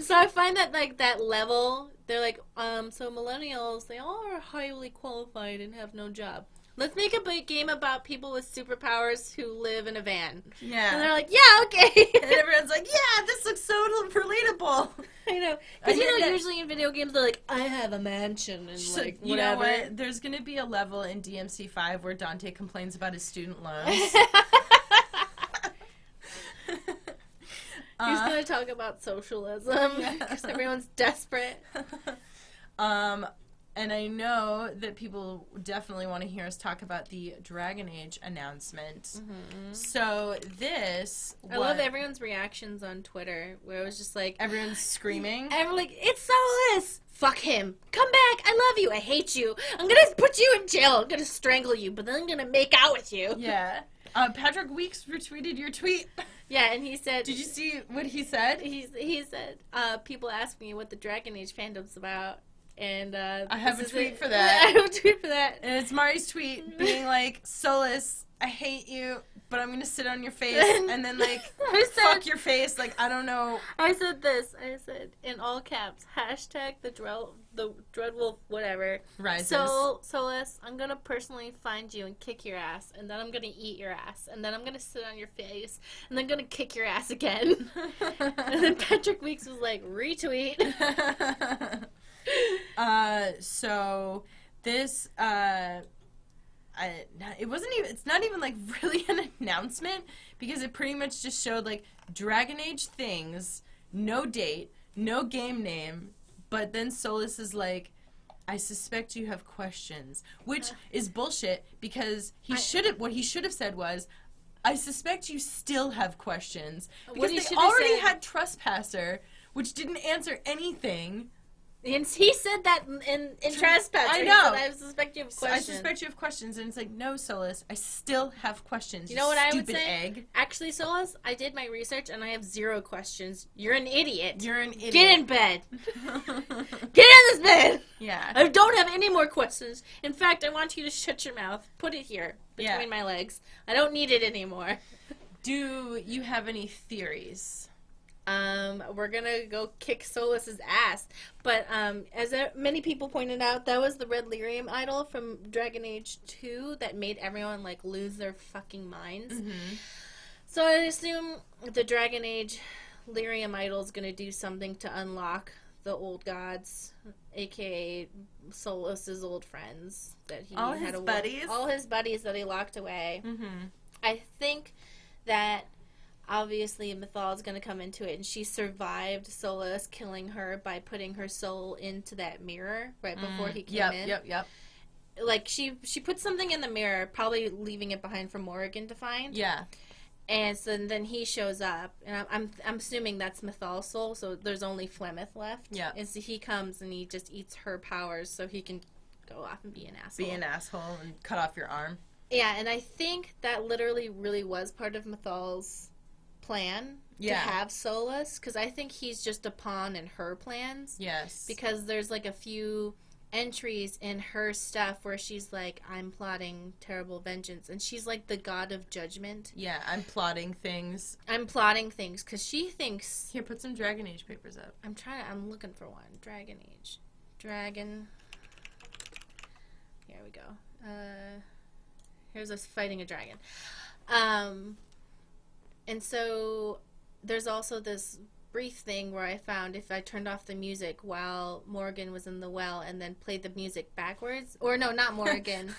So I find that, like, that level, they're like, so millennials, they all are highly qualified and have no job. Let's make a big game about people with superpowers who live in a van. Yeah. And they're like, yeah, okay. And everyone's like, yeah, this looks so relatable. I know. Because, usually in video games, they're like, I have a mansion and, like, whatever. You know what? There's going to be a level in DMC5 where Dante complains about his student loans. He's going to talk about socialism because everyone's desperate. And I know that people definitely want to hear us talk about the Dragon Age announcement. So I love everyone's reactions on Twitter, where it was just like... Everyone's screaming. Everyone's like, it's Solus! Fuck him. Come back. I love you. I hate you. I'm going to put you in jail. I'm going to strangle you, but then I'm going to make out with you. Yeah. Patrick Weeks retweeted your tweet. Yeah, and he said... Did you see what he said? He said, people ask me what the Dragon Age fandom's about. And I have a tweet for that. I have a tweet for that. And it's Mari's tweet being like, Solus, I hate you, but I'm going to sit on your face and then, like, fuck your face. Like, I don't know. I said this. I said, in all caps, hashtag the Dreadwolf whatever. Rises. So, Solus, I'm going to personally find you and kick your ass. And then I'm going to eat your ass. And then I'm going to sit on your face. And then I'm going to kick your ass again. And then Patrick Weeks was like, retweet. So This, it wasn't even, it's not even, like, really an announcement, because it pretty much just showed, like, Dragon Age things, no date, no game name, but then Solus is like, I suspect you have questions, which is bullshit, because what he should have said was, I suspect you still have questions, because they already had Trespasser, which didn't answer anything. And he said that in Trespasser. I know. He said, I suspect you have questions. I suspect you have questions, and it's like, no, Solus, I still have questions. You know what I would say? Stupid egg. Actually, Solus, I did my research, and I have 0 questions. You're an idiot. You're an idiot. Get in bed. Get in this bed. Yeah. I don't have any more questions. In fact, I want you to shut your mouth. Put it here between my legs. I don't need it anymore. Do you have any theories? We're gonna go kick Solus's ass. But, as many people pointed out, that was the Red Lyrium idol from Dragon Age 2 that made everyone, like, lose their fucking minds. Mm-hmm. So I assume the Dragon Age Lyrium idol is gonna do something to unlock the old gods, aka Solus's old friends that he all his buddies that he locked away. Mm-hmm. I think that obviously Mythal is going to come into it, and she survived Solus killing her by putting her soul into that mirror right before he came in. Yep. Like, she put something in the mirror, probably leaving it behind for Morrigan to find. Yeah. And so then he shows up, and I'm assuming that's Mythal's soul, so there's only Flemeth left. Yeah. And so he comes, and he just eats her powers so he can go off and be an asshole. Be an asshole and cut off your arm. Yeah, and I think that literally really was part of Mythal's plan to have Solus, because I think he's just a pawn in her plans. Yes. Because there's, like, a few entries in her stuff where she's like, I'm plotting terrible vengeance, and she's like the god of judgment. Yeah, I'm plotting things, because she thinks... Here, put some Dragon Age papers up. I'm looking for one. Dragon Age. Here we go. Here's us fighting a dragon. And so there's also this brief thing where I found if I turned off the music while Morgan was in the well and then played the music backwards, or no, not Morgan.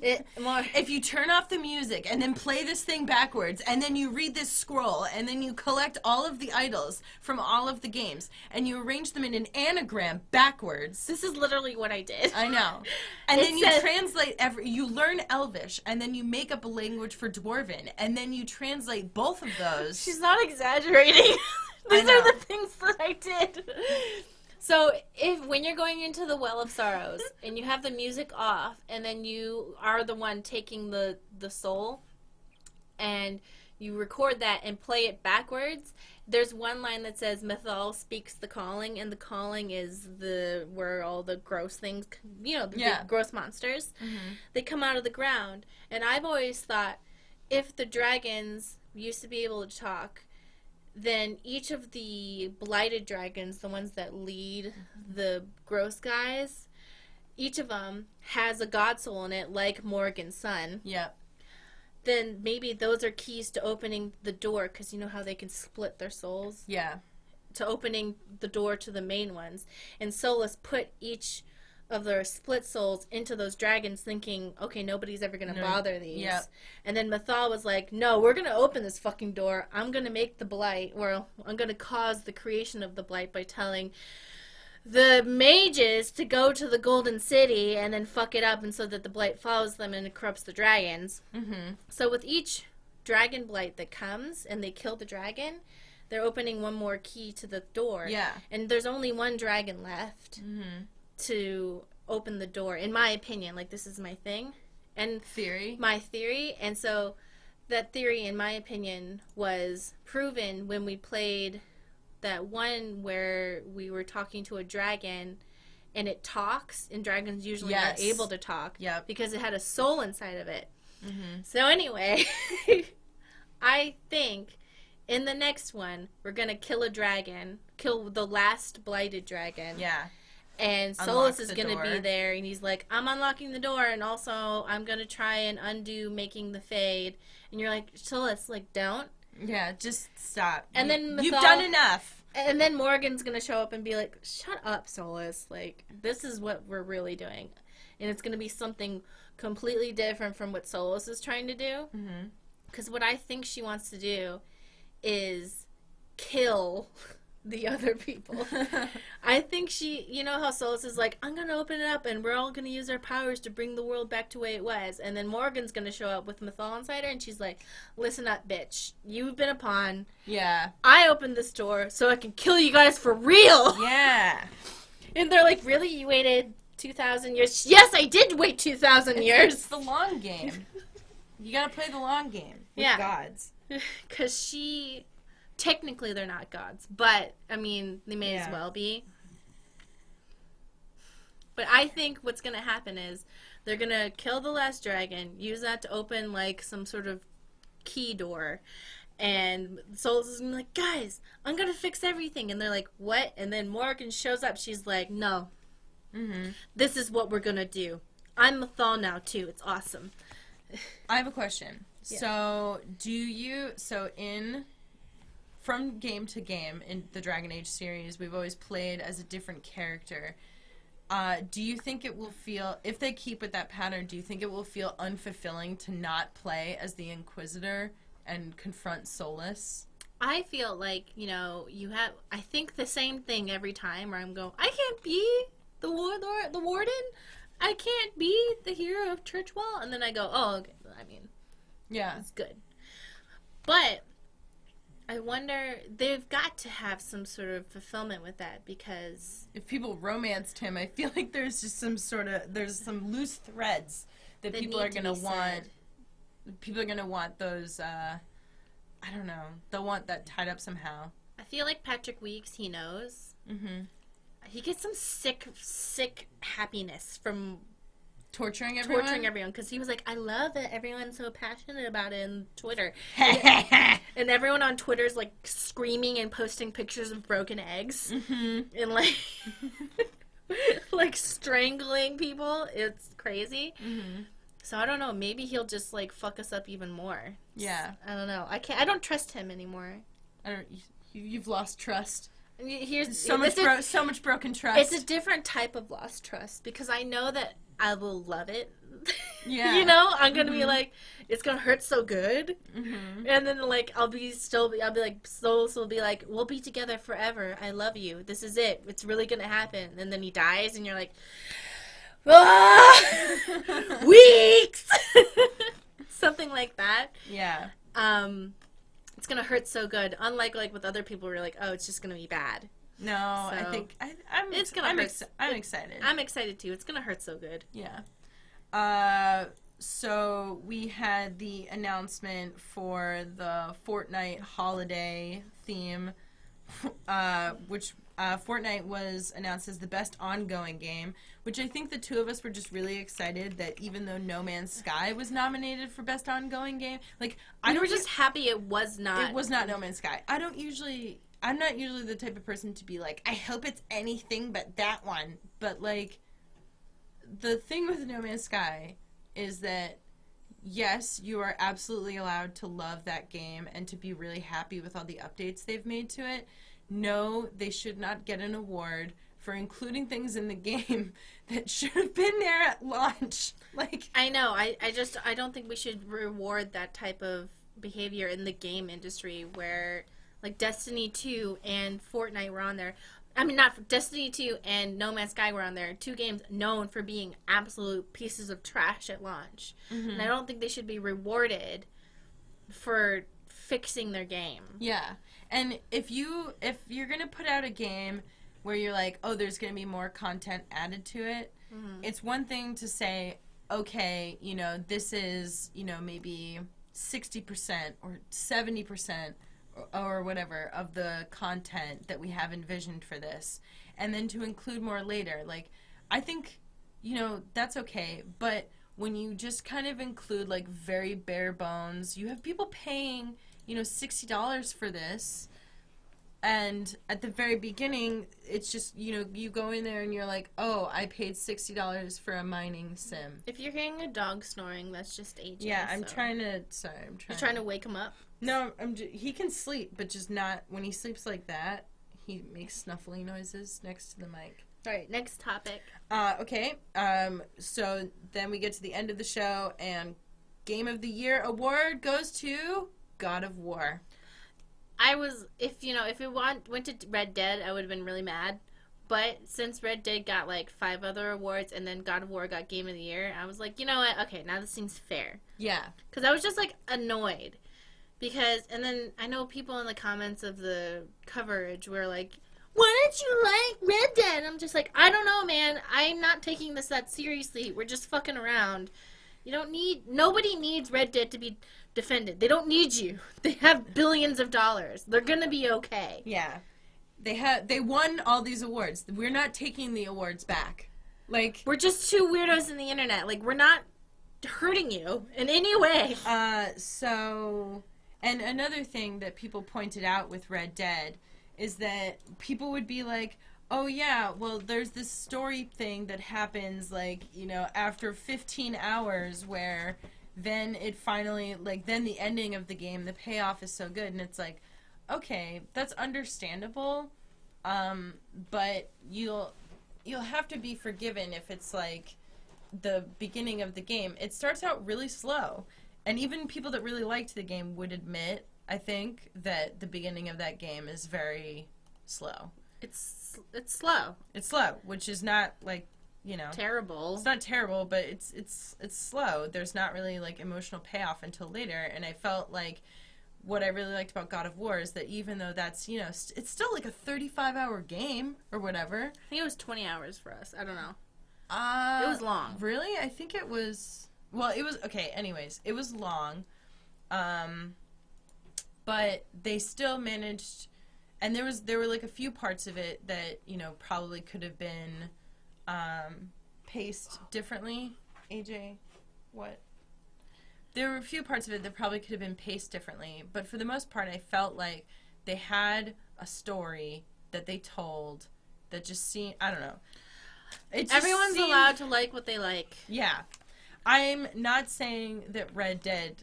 If you turn off the music and then play this thing backwards, and then you read this scroll, and then you collect all of the idols from all of the games, and you arrange them in an anagram backwards. This is literally what I did. I know. And then you translate you learn Elvish, and then you make up a language for Dwarven, and then you translate both of those. She's not exaggerating. These are the things that I did. So, when you're going into the Well of Sorrows, and you have the music off, and then you are the one taking the soul, and you record that and play it backwards, there's one line that says, Mythal speaks the calling, and the calling is where all the gross things, the big gross monsters, they come out of the ground. And I've always thought, if the dragons used to be able to talk, then each of the blighted dragons, the ones that lead the gross guys, each of them has a god soul in it, like Morgan's son. Yep. Then maybe those are keys to opening the door, because you know how they can split their souls? Yeah. To opening the door to the main ones. And Solus put each of their split souls into those dragons, thinking, okay, nobody's ever going to bother these. Yep. And then Mythal was like, no, we're going to open this fucking door. I'm going to make the blight, or I'm going to cause the creation of the blight by telling the mages to go to the Golden City and then fuck it up, and so that the blight follows them and it corrupts the dragons. Mm-hmm. So with each dragon blight that comes and they kill the dragon, they're opening one more key to the door. Yeah. And there's only one dragon left. Mm-hmm. To open the door, in my opinion. Like, this is my thing. And my theory. And so that theory, in my opinion, was proven when we played that one where we were talking to a dragon and it talks, and dragons usually are able to talk because it had a soul inside of it. Mm-hmm. So anyway, I think in the next one we're going to kill the last blighted dragon. Yeah. And Solus is going to be there, and he's like, I'm unlocking the door, and also I'm going to try and undo making the fade. And you're like, Solus, like, don't. Yeah, just stop. And then you've done enough. And then Morgan's going to show up and be like, shut up, Solus. Like, this is what we're really doing. and it's going to be something completely different from what Solos is trying to do. Because what I think she wants to do is kill the other people. I think she, you know how Solus is like, I'm going to open it up and we're all going to use our powers to bring the world back to the way it was. And then Morgan's going to show up with Mythal inside her and she's like, listen up, bitch. You've been a pawn. Yeah. I opened this door so I can kill you guys for real. Yeah. And they're like, really? You waited 2,000 years? Yes, I did wait 2,000 years. It's the long game. You got to play the long game with gods. Because she... Technically, they're not gods, but, I mean, they may as well be. But I think what's going to happen is they're going to kill the last dragon, use that to open, like, some sort of key door, and Solus is going to be like, guys, I'm going to fix everything. And they're like, what? And then Morgan shows up. She's like, no. This is what we're going to do. I'm Mythal now, too. It's awesome. I have a question. Yeah. So, from game to game in the Dragon Age series, we've always played as a different character. Do you think it will feel, if they keep with that pattern, do you think it will feel unfulfilling to not play as the Inquisitor and confront Solus? I feel like, I think the same thing every time where I'm going, I can't be the warden. I can't be the hero of Churchwell. And then I go, oh, okay. I mean, yeah, it's good. But I wonder, they've got to have some sort of fulfillment with that, because if people romanced him, I feel like there's just there's some loose threads that people are going to want. People are going to want those, I don't know, they'll want that tied up somehow. I feel like Patrick Weeks, he knows. He gets some sick happiness from torturing everyone, because he was like, I love that everyone's so passionate about it on Twitter. And everyone on Twitter's like screaming and posting pictures of broken eggs and like like strangling people. It's crazy. So I don't know, maybe he'll just like fuck us up even more. Yeah. I don't know. I don't trust him anymore. You've lost trust. Here's so much broken trust. It's a different type of lost trust, because I know that I will love it. Yeah. I'm gonna be like, it's gonna hurt so good, and then like I'll be like, Solus will be like, we'll be together forever. I love you. This is it. It's really gonna happen. And then he dies, and you're like, weeks, something like that. Yeah. It's gonna hurt so good. Unlike like with other people, where you're like, oh, it's just gonna be bad. No, so, I think I'm excited. I'm excited too. It's gonna hurt so good. Yeah. So we had the announcement for the Fortnite holiday theme, which Fortnite was announced as the best ongoing game, which I think the two of us were just really excited that even though No Man's Sky was nominated for best ongoing game, like we were just happy it was not. It was not No Man's Sky. I'm not usually the type of person to be like, I hope it's anything but that one. But like, the thing with No Man's Sky is that yes, you are absolutely allowed to love that game and to be really happy with all the updates they've made to it. No, they should not get an award for including things in the game that should have been there at launch. Like, I know. I don't think we should reward that type of behavior in the game industry where like Destiny 2 and Fortnite were on there. I mean, not Destiny 2 and No Man's Sky were on there. Two games known for being absolute pieces of trash at launch. And I don't think they should be rewarded for fixing their game. Yeah. And if you're going to put out a game where you're like, oh, there's going to be more content added to it, it's one thing to say, okay, this is, maybe 60% or 70% or whatever of the content that we have envisioned for this, and then to include more later. Like, I think, that's okay, but when you just kind of include, like, very bare bones, you have people paying, $60 for this, and at the very beginning, it's just, you go in there and you're like, oh, I paid $60 for a mining sim. If you're hearing a dog snoring, that's just AJ. Yeah, I'm so. trying to, You're trying to wake him up? No, he can sleep, but just not, when he sleeps like that, he makes snuffly noises next to the mic. All right, next topic. Okay. So then we get to the end of the show, and Game of the Year award goes to God of War. If it went to Red Dead, I would have been really mad. But since Red Dead got like 5 other awards and then God of War got Game of the Year, I was like, you know what? Okay, now this seems fair. Yeah. Because I was just like annoyed. And then I know people in the comments of the coverage were like, why don't you like Red Dead? I'm just like, I don't know, man. I'm not taking this that seriously. We're just fucking around. Nobody needs Red Dead to be defended. They don't need you. They have billions of dollars. They're gonna be okay. Yeah. They won all these awards. We're not taking the awards back. Like, we're just two weirdos in the internet. Like, we're not hurting you in any way. And another thing that people pointed out with Red Dead is that people would be like, oh yeah, well there's this story thing that happens like, after 15 hours where then it finally, like, then the ending of the game, the payoff is so good, and it's like, okay, that's understandable, but you'll have to be forgiven if it's like the beginning of the game. It starts out really slow, and even people that really liked the game would admit, I think, that the beginning of that game is very slow. It's slow. It's slow, which is not like, terrible. It's not terrible, but it's slow. There's not really like emotional payoff until later, and I felt like what I really liked about God of War is that even though that's, it's still like a 35-hour game or whatever. I think it was 20 hours for us. I don't know. It was long. Really? I think it was, well, it was, okay, anyways, it was long. But they still managed, and there were like a few parts of it that, probably could have been paced differently. AJ, what? There were a few parts of it that probably could have been paced differently, but for the most part, I felt like they had a story that they told that just seemed, I don't know. Everyone's allowed to like what they like. Yeah. I'm not saying that Red Dead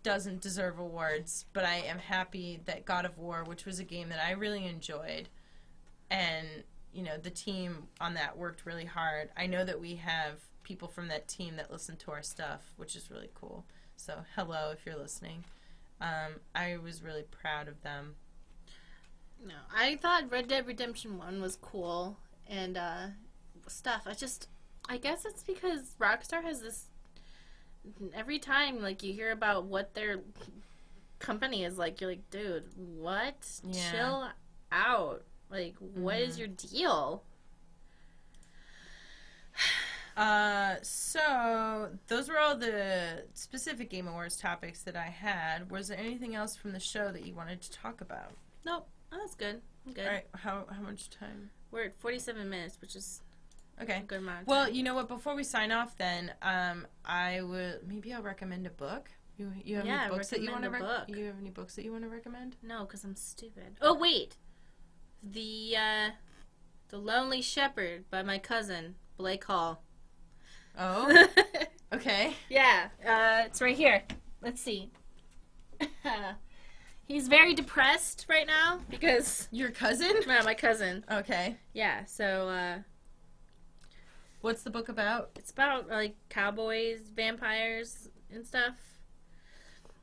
doesn't deserve awards, but I am happy that God of War, which was a game that I really enjoyed, and, the team on that worked really hard. I know that we have people from that team that listen to our stuff, which is really cool. So, hello, if you're listening. I was really proud of them. No, I thought Red Dead Redemption 1 was cool and stuff. I guess it's because Rockstar has this, every time, like, you hear about what their company is like, you're like, dude, what? Yeah. Chill out. Like, what is your deal? So those were all the specific Game Awards topics that I had. Was there anything else from the show that you wanted to talk about? Nope. Oh, that's good. I'm good. All right. How much time? We're at 47 minutes, which is okay. a good amount of time. Well, you know what? Before we sign off, then I'll recommend a book. You have any books that you want to recommend? You have any books that you want to recommend? No, because I'm stupid. Oh wait, the Lonely Shepherd by my cousin Blake Hall. Oh, okay. Yeah, it's right here. Let's see. He's very depressed right now because... Your cousin? No, my cousin. Okay. Yeah, so, what's the book about? It's about, like, cowboys, vampires, and stuff.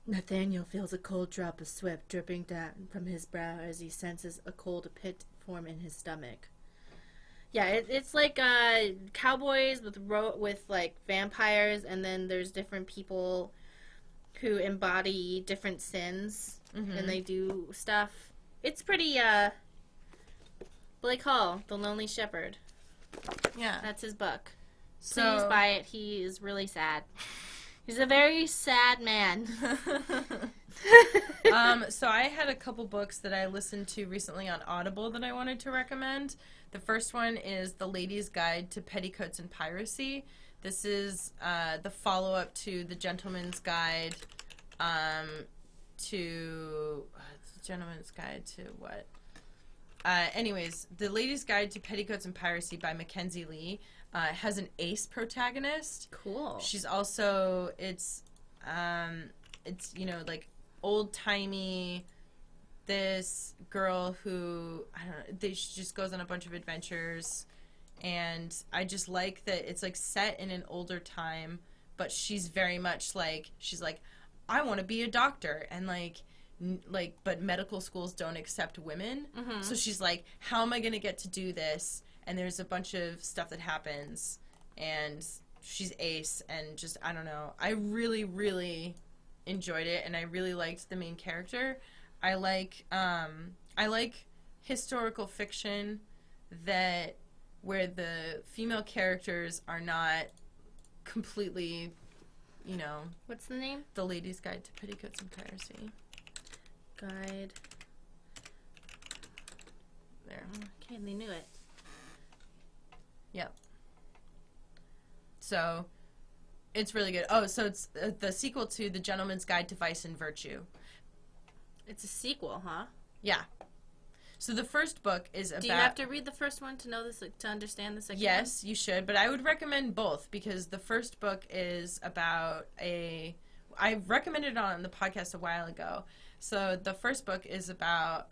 Nathaniel feels a cold drop of sweat dripping down from his brow as he senses a cold pit form in his stomach. Yeah, it's like cowboys with like vampires, and then there's different people who embody different sins, and they do stuff. It's pretty, Blake Hall, The Lonely Shepherd. Yeah. That's his book. Please buy it. He is really sad. He's a very sad man. So I had a couple books that I listened to recently on Audible that I wanted to recommend. The first one is The Lady's Guide to Petticoats and Piracy. This is the follow-up to The Gentleman's Guide to... Gentleman's Guide to what? Anyways, The Lady's Guide to Petticoats and Piracy by Mackenzie Lee has an ace protagonist. Cool. She's also... It's like old-timey... This girl who, I don't know, she just goes on a bunch of adventures And I just like that it's, like, set in an older time, but she's very much, like, she's like, I want to be a doctor. And, like, but medical schools don't accept women. Mm-hmm. So she's like, how am I going to get to do this? And there's a bunch of stuff that happens. And she's ace. And just, I don't know. I really, really enjoyed it. And I really liked the main character. I like historical fiction where the female characters are not completely, you know... What's the name? The Lady's Guide to Petticoats and Piracy. Guide. There. Okay, they knew it. Yep. So, it's really good. Oh, so it's the sequel to The Gentleman's Guide to Vice and Virtue. It's a sequel, huh? Yeah. So the first book is about... Do you have to read the first one to know this, to understand the second one? Yes, you should, but I would recommend both, because the first book is about I recommended it on the podcast a while ago. So the first book is about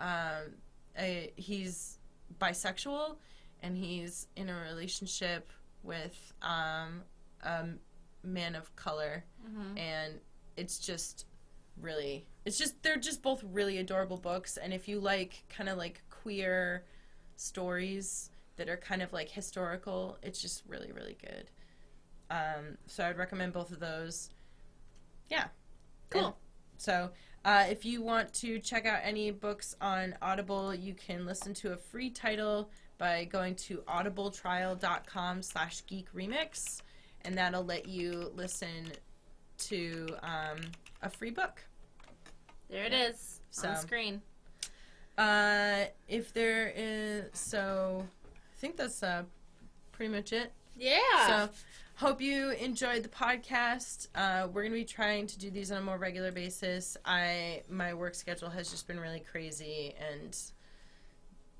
he's bisexual, and he's in a relationship with a man of color, mm-hmm. and it's just really... they're just both really adorable books, and if you like kind of like queer stories that are kind of like historical, it's just really, really good. So I would recommend both of those. Yeah. Cool. And so if you want to check out any books on Audible, you can listen to a free title by going to audibletrial.com/geekremix, and that'll let you listen to a free book. There it is, on screen. If there is, so I think that's pretty much it. Yeah. So hope you enjoyed the podcast. We're going to be trying to do these on a more regular basis. My work schedule has just been really crazy and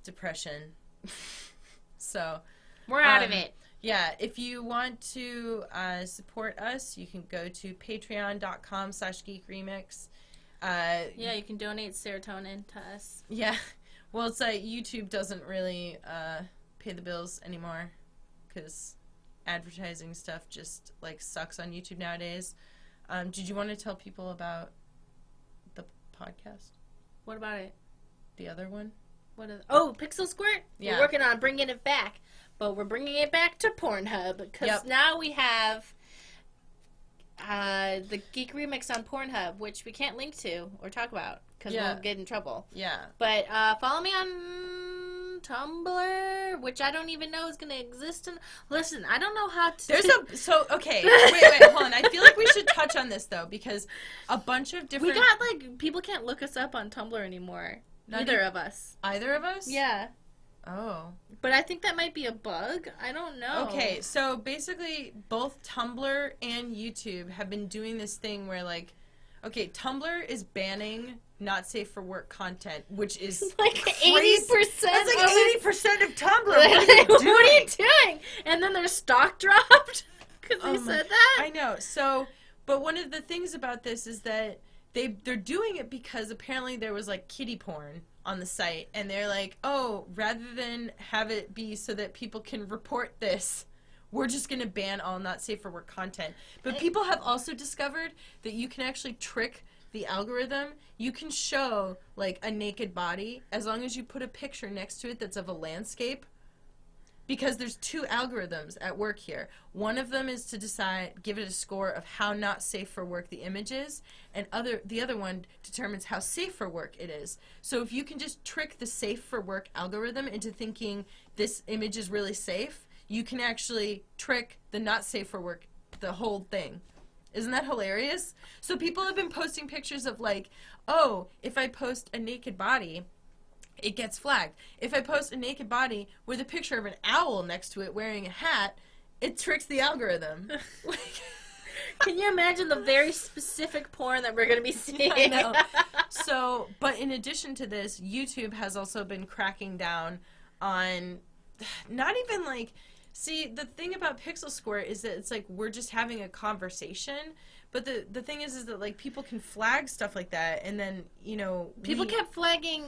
depression. So we're out of it. Yeah, if you want to support us, you can go to patreon.com/geekremix. Yeah, you can donate serotonin to us. Yeah. Well, it's like YouTube doesn't really pay the bills anymore because advertising stuff just, like, sucks on YouTube nowadays. Did you want to tell people about the podcast? What about it? The other one? Pixel Squirt? Yeah. We're working on bringing it back. But we're bringing it back to Pornhub because now we have... the Geek Remix on Pornhub, which we can't link to or talk about because we'll get in trouble. Yeah. But follow me on Tumblr, which I don't even know is going to exist. Listen, I don't know how to... Okay, wait, hold on. I feel like we should touch on this, though, because a bunch of different... people can't look us up on Tumblr anymore. Neither of us. Either of us? Yeah. Oh. But I think that might be a bug. I don't know. Okay, so basically both Tumblr and YouTube have been doing this thing where, like, okay, Tumblr is banning not safe for work content, which is like 80%. That's like 80% of Tumblr. What are you doing? What are you doing? And then their stock dropped because they said that. I know. So, but one of the things about this is that they're doing it because apparently there was, like, kiddie porn on the site, and they're like, oh, rather than have it be so that people can report this, we're just going to ban all not safe for work content. But people have also discovered that you can actually trick the algorithm. You can show, like, a naked body as long as you put a picture next to it that's of a landscape. Because there's two algorithms at work here. One of them is to give it a score of how not safe for work the image is, and the other one determines how safe for work it is. So if you can just trick the safe for work algorithm into thinking this image is really safe, you can actually trick the not safe for work, the whole thing. Isn't that hilarious? So people have been posting pictures of, like, oh, if I post a naked body, it gets flagged. If I post a naked body with a picture of an owl next to it wearing a hat, it tricks the algorithm. Can you imagine the very specific porn that we're going to be seeing? I know. So, but in addition to this, YouTube has also been cracking down on not even, like, see, the thing about Pixel Squirt is that it's like we're just having a conversation, but the thing is that, like, people can flag stuff like that, and then, you know, people kept flagging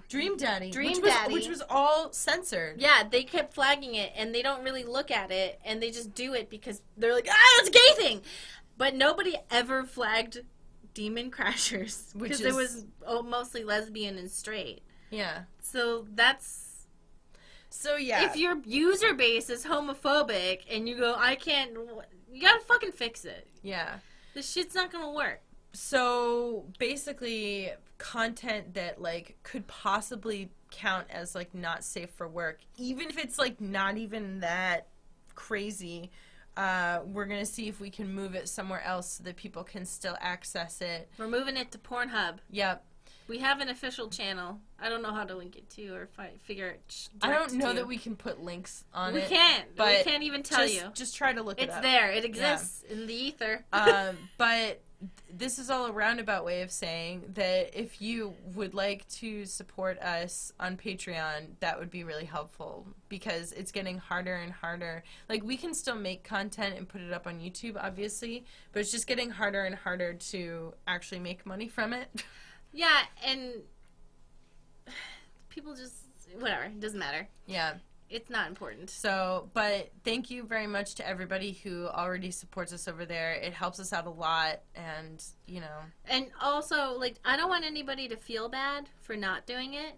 Dream Daddy. Dream which Daddy. Which was all censored. Yeah, they kept flagging it, and they don't really look at it, and they just do it because they're like, it's a gay thing! But nobody ever flagged Demon Crashers, because it was mostly lesbian and straight. Yeah. So that's... So, yeah. If your user base is homophobic, and you go, I can't... You gotta fucking fix it. Yeah. This shit's not gonna work. So, basically, content that, like, could possibly count as, like, not safe for work, even if it's, like, not even that crazy, we're gonna see if we can move it somewhere else so that people can still access it. We're moving it to Pornhub. Yep. We have an official channel. I don't know how to link it to or figure it. I don't know that we can put links on it. We can't. But we can't even tell you. Just try to look it up. It's there. It exists in the ether. But this is all a roundabout way of saying that if you would like to support us on Patreon, that would be really helpful because it's getting harder and harder. Like, we can still make content and put it up on YouTube, obviously, but it's just getting harder and harder to actually make money from it. Yeah, and people just, whatever, it doesn't matter. Yeah. It's not important. So, but thank you very much to everybody who already supports us over there. It helps us out a lot, and, you know. And also, like, I don't want anybody to feel bad for not doing it.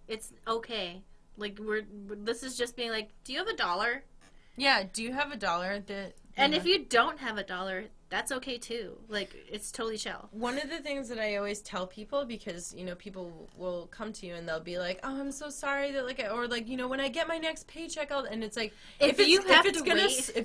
It's okay. Like, this is just being like, do you have $1? Yeah, do you have $1 that... And if you don't have $1, that's okay too. Like, it's totally chill. One of the things that I always tell people, because, you know, people will come to you and they'll be like, oh, I'm so sorry that, like, or like, you know, when I get my next paycheck, and it's like, if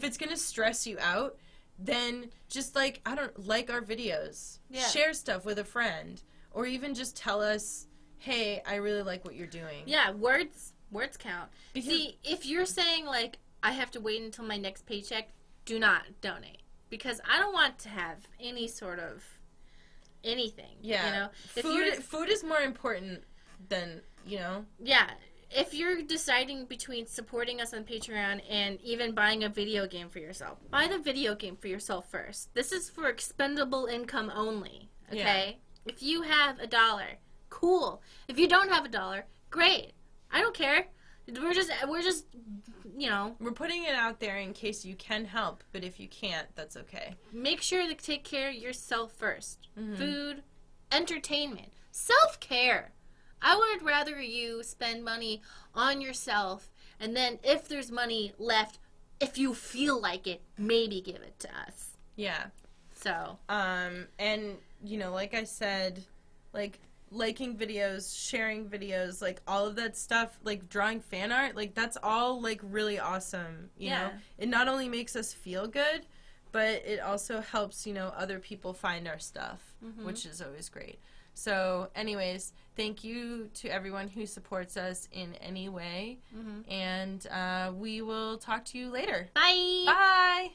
it's gonna stress you out, then just, like, like our videos. Yeah. Share stuff with a friend. Or even just tell us, hey, I really like what you're doing. Yeah, words count. Because see, if you're saying, like, I have to wait until my next paycheck, do not donate. Because I don't want to have any sort of anything. Yeah. You know? Food is more important than, you know. Yeah. If you're deciding between supporting us on Patreon and even buying a video game for yourself, buy the video game for yourself first. This is for expendable income only. Okay? Yeah. If you have $1, cool. If you don't have $1, great. I don't care. We're just, you know. We're putting it out there in case you can help, but if you can't, that's okay. Make sure to take care of yourself first. Mm-hmm. Food, entertainment, self-care. I would rather you spend money on yourself, and then if there's money left, if you feel like it, maybe give it to us. Yeah. So. And, you know, like I said, like, liking videos, sharing videos, like, all of that stuff, like, drawing fan art, like, that's all, like, really awesome, you know? It not only makes us feel good, but it also helps, you know, other people find our stuff, which is always great. So, anyways, thank you to everyone who supports us in any way, and we will talk to you later. Bye! Bye!